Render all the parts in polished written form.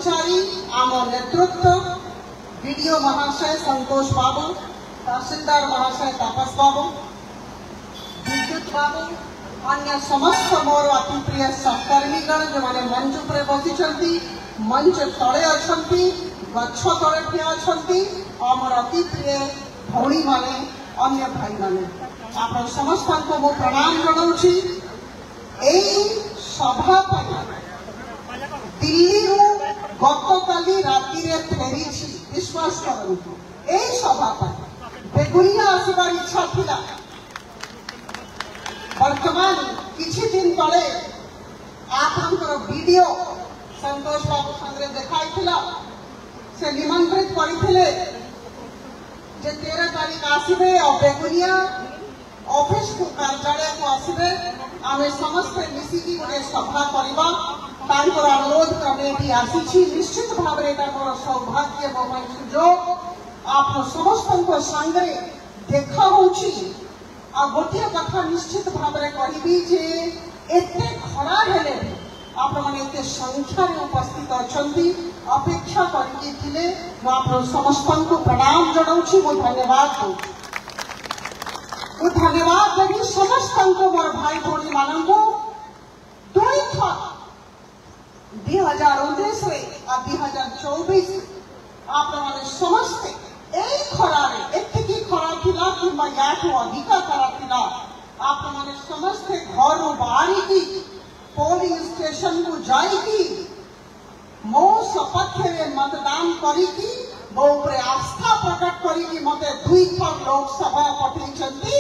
कर्मचारी आम नेतृत्व बीडीओ महाशय संतोष बाबू, तहसीलदार महाशय तापस बाबू, विद्युत बाबू, अन्य समस्त मोर अति प्रिय सहकर्मीगण जो मैंने मंच पर बसी मंच तले अच्छा गछ तले ठिया अच्छा मोर अति प्रिय भौणी माने अन्य भाई माने आप समस्त को मु प्रणाम जनाऊँगी। सभा दिल्ली गतकाली राति फेरी विश्वास करूँ सभा बेगुनिया आसबार इच्छा थिला। वर्तमान किछि दिन तले आपनकर वीडियो संतोष बाबू संगे देखाई से निमंत्रित करथिले जे 13 तारीख आसबे और बेगुनिया ऑफिस को कार्यालय को आसबे आमे समस्त मिसिकी गोटे सभा करबा तांकर अनुरोध क्रमे भी आसी। निश्चित भाव मोर सौभाग्य मो सुजोग आप समस्त को संगे देखा होची। आ गोटे कथा निश्चित भाव कहबी जे एते खरा हेले आप एते संख्या रे उपस्थित अछंती अपेक्षा करके थिले आप समस्त को प्रणाम जनाऊँ। मो धन्यवाद दूँ मु धन्यवाद देवी समस्त को मोर भाई भौणी मान दुई थर 2019 और 2024 आप समस्ते यही खरारे एति खरा थिला कि अधिका खरा थिला। आप समस्ते घर बाहरी की पोलिंग स्टेशन को जाइकी मो सपक्ष में मतदान करी मो ऊपर आस्था प्रकट करी मते 2 थर लोकसभा पठेइछंती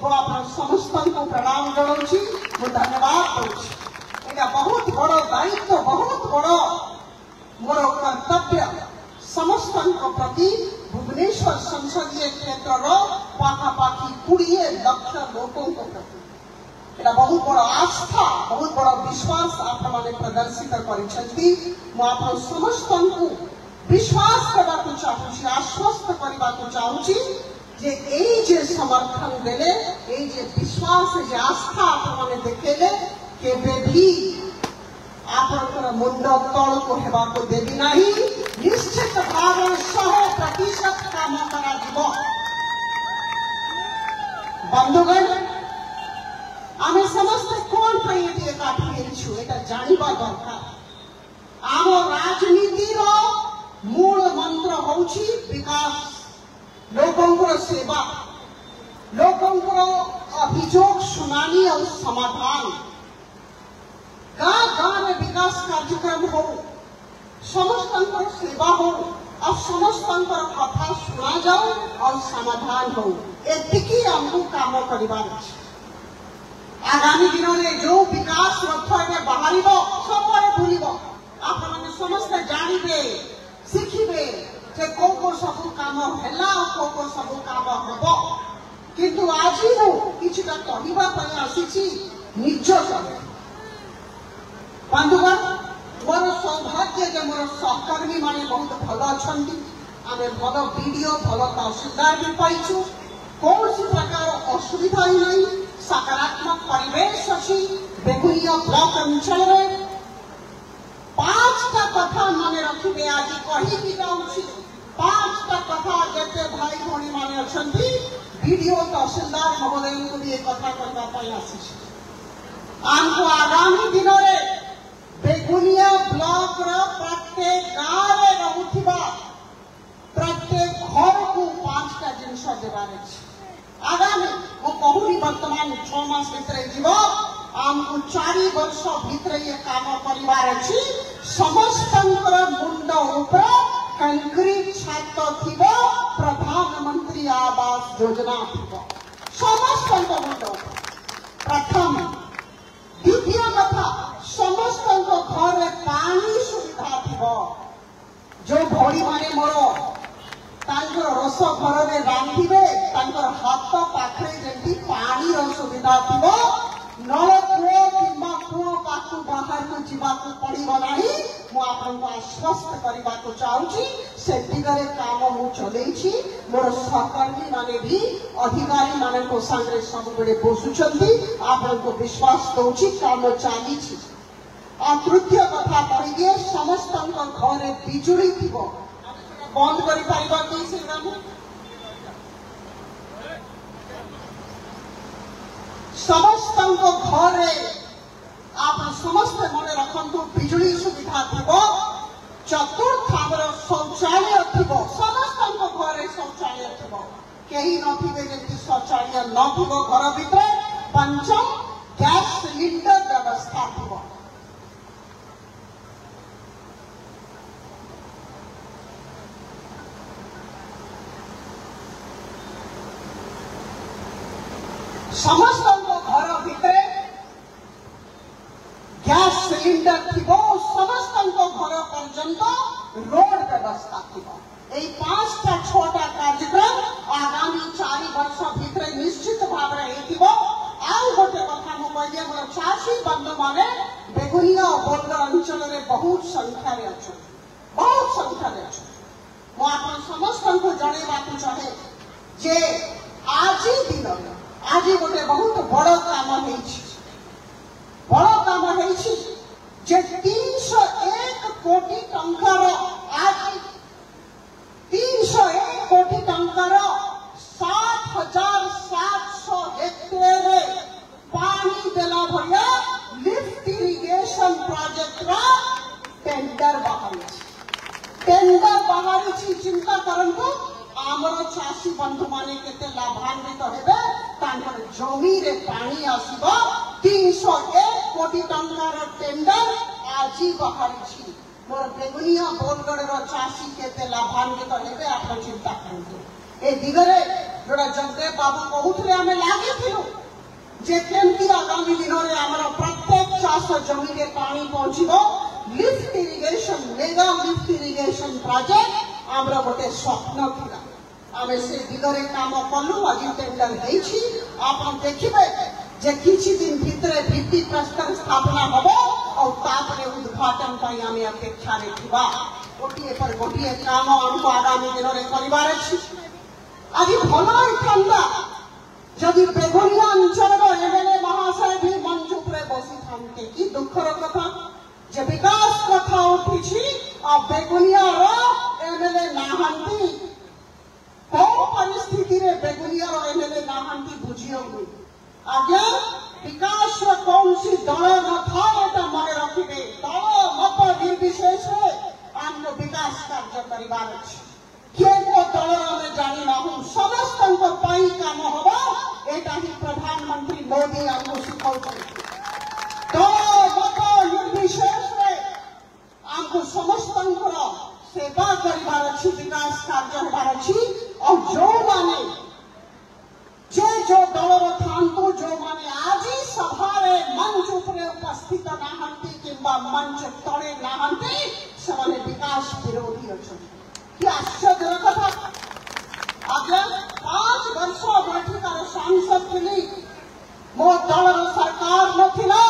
आप समस्त को प्रणाम जनाऊँ। मु धन्यवाद दूँ। यहाँ बहुत बड़ दायित्व बहुत बड़ मोर कर्तव्य समस्त प्रति भुवनेश्वर संसदीय क्षेत्र पाखापाखि 20 लाख लोकों प्रति एटा बहुत बड़ आस्था बहुत बड़ विश्वास आप प्रदर्शित कर समस्त को विश्वास करने को चाहूँगी आश्वस्त करने को चाहूँगी जे एई जे समर्थन देले एई जे विश्वास जे आस्था आप देखेले केबे भी आपनकर मुंड तल को हेबा को देबी नाही। निश्चित भाव 100% काम करा जीव। बंधुगण आमे समस्त कोन पे ये काठी हेछु एटा जानिबा दरकार। आम राजनीति रो मूल मंत्र होछि विकास लोकंकर सेवा लोकंकर अभियोग शुनानी और समाधान गाँ गाँ में विकास कार्यक्रम हो समस्त सेवा हो और समस्त कथा शुना जाओ और समाधान हो एतिकी हमको काम करिबार अछि। आगामी दिन में जो विकास रथ में बाहर सब भूल आप समस्त जानवे शिखिबे जे को सब काम है को सब काम हम किंतु आज किछटा कहवाई आसी निज समय बंधुगण मोर सौभाग्य जे मोर सहकर्मी माने बहुत भल अच्छा आम भल वीडियो भल तहसीलदार भी पाइछु कौन सी प्रकार असुविधा ही नहीं सकारात्मक परिवेश अच्छी बेगुनिया ब्लॉक अंचल में 5टा कथा मन रखिबे आज कही जाऊँगी 5टा कथा जते भाई भौणी माने अछंती वीडियो तहसीलदार महोदय को भी एक कथा करने आसी आमको आगामी दिन में बेगुनिया ब्लॉक प्रत्येक गाँव में रहूथिबा प्रत्येक घर को 5टा जिनस देवार आगामी वो कहूनी वर्तमान 6 मास भीतर जीव आमको 4 वर्ष भीतर ये काम करिवार अछि। समस्त मुंड ऊपर कंक्रीट छात थिबो प्रधानमंत्री आवास योजना थिबो समस्त मुंड प्रथम। द्वितीय कथा समस्त घर में पानी सुविधा थिबो जो भौणी माने मोर रस घर में रांधिबे हाथ पाखे जेंती पानी सुविधा थिबो नलकूओ किंबा कूओ पाखु बाहर को जीवाकू पड़िबो नाही मु आपनको आश्वस्त करबा को चाहूची से दिगरे काम मु चलेछि। मोर सहकर्मी माने भी अधिकारी माने को संगे सब बड़े बसुचंती आपनको विश्वास दउछि काम चालीछि और तृतीय कथा कहिए समस्त घरे बिजुड़ी थी बंद कर समस्त घरे आप समस्त मन रखु बिजुड़ी सुविधा थी चतुर्थ आमर शौचालय थी समस्त घरे शौचालय थी कहीं नथिबे जेमती शौचालय नथिबो घर भितर पंचम गैस सिलिंडर व्यवस्था थी समस्त घर भितर गैस सिलिंडर थी समस्त घर पर्यंत रोड व्यवस्था थी यही 5टा 6टा कार्यक्रम आगामी 4 वर्ष भितर निश्चित भाव आउ गोटे कथा मुझे मोर चाषी बंधु मैंने बेगुनिया और बोलगर अंचल में बहुत संख्या अच्छा मुझे समस्त को जनवा चाहे जे आज दिन आज गोटे बहुत बड़ काम जे 301 कोटी टंकार आज 301 कोटी टंकार 60,700 हेक्टेयर पानी देला भैया लिफ्ट इरिगेशन प्रोजेक्ट टेंडर बाहरी चिंता करंतु आमर चाषी बंधु माने केते लाभान्वित हेबे तांकर जमी रे पानी आसीबो 301 कोटी टंकार टेंडर आजी बाहरी मोर बेगुनिया बोलगढ़ चाषी केते लाभान्वित हेबे आपण चिंता करंतु ए दिगरे जोड़ा जगदेव बाबू कहूले आम लगी जे केमती आगामी दिन में आमर प्रत्येक चाष जमी रे पानी पहुंचो lift irrigation mega lift irrigation project आमर गोटे स्वप्न था आम से दिगरे काम कलु आज टेंडर आप देखिए जे किछि दिन भितर भित्ति प्रस्तर स्थापना हम और उद्घाटन आम अपेक्षा गोटे पर गोटे काम आमको आगामी दिन में करार आज भल होता जदि बेगुनिया अंचल एमएलए महाशय भी मंच उपरे बसी था कि दुखर कथा जे विकास कथा उठी बेगुनिया एमएलए नहांती कौ परिस्थिति रे बेगुनिया एमएलए नहांती बुझियो आज्ञा विकास कौन सी दल न था मन रखिए दल मत निर्विशेष आम विकास कार्य करिवार अछि किए दल में जानी ना समस्त काम हम यहाँ ही प्रधानमंत्री मोदी आमको शिखाऊँ दल मत निर्विशेष आमको समस्त सेवा करिवार अछि विकास कार्य होबार अछि और जो माने जो दल थांतु जो माने आज सभा मंच उपरे उपस्थित नाहंती किंबा मंच तले नाहंती से विकास विरोधी अच्छा कि आश्चर्य कथा आगे 5 वर्ष बैठकार सांसद थी मो दल सरकार नथिला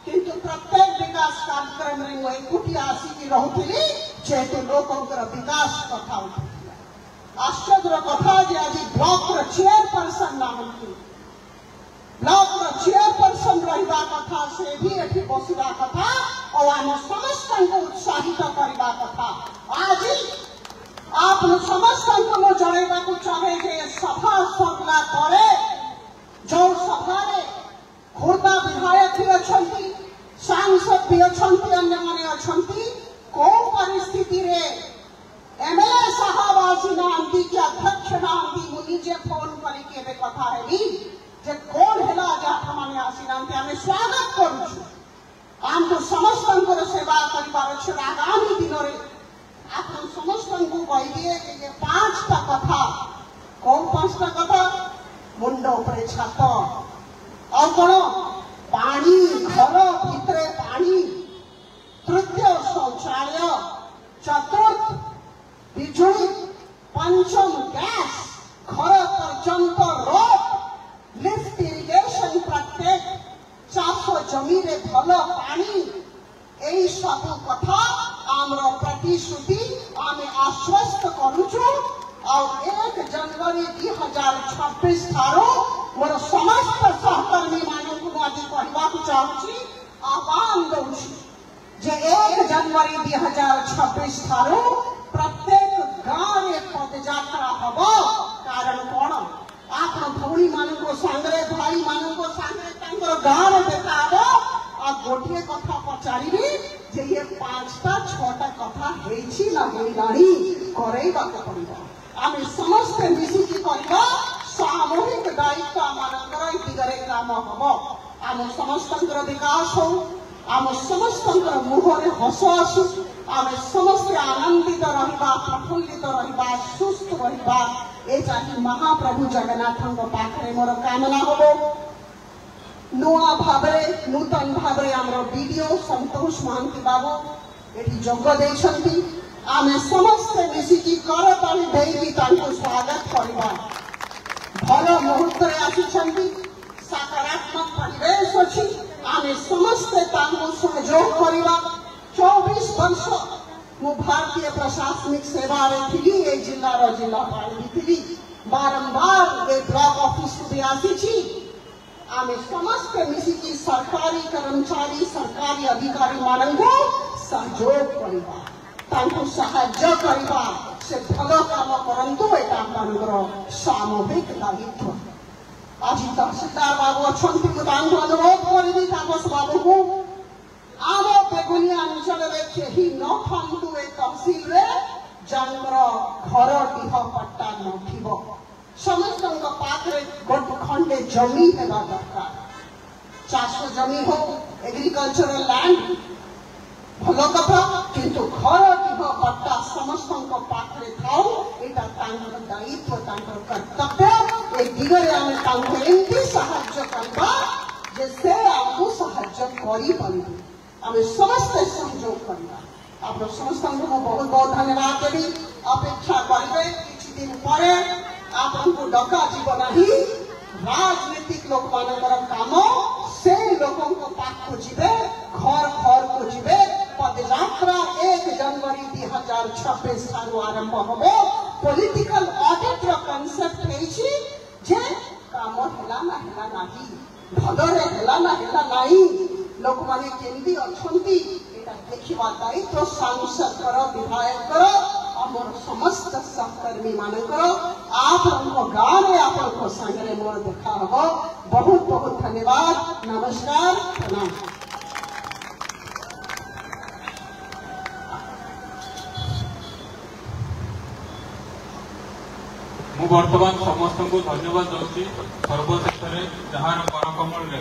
किंतु प्रत्येक विकास कार्यक्रम में मुझे एकुटिया आसिक रहूली जेहेतु लोकंर विकास कथा उठा आश्चर्य कथा जे आज ब्लॉक चेयरपर्सन नाहंती ब्लॉक चेयरपर्सन रहिबा कथा से भी एठी बसिबा कथा और आम समस्त को उत्साहित करबा कथा आज आप समस्त को जनवा चाहे जे सभा सरला पर जो सभा खोर्धा विधायक भी अच्छा सांसद भी अच्छा अन्य माने अच्छा कौ परिस्थिति रे एमएलए साहब आसी नांती कि अध्यक्ष नांती मुझे फोन करके कथा है जे कौन है जहाँ मैंने आसी नांती आम स्वागत करुँ आमको समस्त सेवा कर आगामी दिन में आप समस्त को कहिए कि 5टा कथा कौन 5टा कथा मुंड उपरे छात और कौन पानी घर भितर पानी तृतीय शौचालय चतुर्थ बिजुली पंचम गैस घर पर्यंत रोड लिफ्ट इरिगेशन प्रत्येक चाष जमी रे भल पानी यही सब कथा आमर प्रतिश्रुति आम आश्वस्त करुचु और 1 जनवरी 2026 ठारू मोर समस्त सहकर्मी मानक आज कहवाक चाहूँ आह्वान दूसरी जे 1 जनवरी 2026 ठारू प्रत्येक गाँव में पदयात्रा हम कारण कौन आप भौणी मान सांगे भाई मान सांगे गाँव में देखा आ गोटे कथा पचारि जे ये 5टा 6टा कथा हेछि ना हेलानी करैबा पड़िबा आमे समस्त मिसिकी करबा सामूहिक दायित्व मानकर दिगरे काम हम आम समस्तंकर विकास हो आम समस्तंकर मुहरे हस आसु आम समस्त आनंदित रहिबा प्रफुल्लित रहिबा सुस्थ रहिबा एटा ही महाप्रभु जगन्नाथ पाखरे मोर कामना हो नुआ भाबरे नूतन भाबरे आमर वीडियो संतोष महांती बाबू एठी जोग देछंती आमे समस्त मिसिकी करताली देई तांको स्वागत करबा भल मुहूर्त रे आसीछंती सकारात्मक परिवेश अछि आमे समस्त तांको सहयोग करबा 24 वर्ष मु भारतीय प्रशासनिक सेवा रे थिली ए जिल्ला रो जिल्लापाल थिली बारंबार ए ब्लॉक ऑफिस रे आसीछि आमे समस्त मिसिकी सरकारी कर्मचारी सरकारी अधिकारी मानंगो सहयोग करबा तांको सहाय्य करबा से भल काम करंतु एटा मानकर सामूहिक दायित्व आज तहसीलदार बाबू अच्छी मुझे अनुरोध करी तापस बाबू को आम बेगुनिया अंचल में न थांतु ए तहसील जानकर घर टीह पट्टा न समस्त पाखे गोटे खंडे जमी हेबा दरकार चाष जमी हो एग्रीकल्चरल लैंड भल कथा किंतु घर टीह पट्टा समस्त पाखे थाऊ एटा दायित्व कर्तव्य ए दिगरे आमे एमती साहाय्य करबा जे से आमको साहाय्य करि परिबे आमे समस्त सहयोग करबा आप समस्त को बहुत बहुत धन्यवाद देवी अपेक्षा करिबे किछि दिन परे आपको डका जीव नहीं राजनीतिक लोक मानकर काम से लोगों को पाख जीवे घर घर को जीवे पदयात्रा 1 जनवरी 2026 ठारू आरंभ होबो पॉलिटिकल ऑडिट रो कांसेप्ट हेछि जे काम होला ना होला नाही भलरे होला ना होला नाही लोक माने केंदी अछंती एटा देखिबा दायित्व सांसद कर विधायक कर आमर समस्त सहकर्मी मानकर आप गाँव में आप संगे मोर देखा हो बहुत बहुत धन्यवाद नमस्कार प्रणाम मु वर्तमान समस्त को धन्यवाद दूसरी सर्वशेष जहां करकमल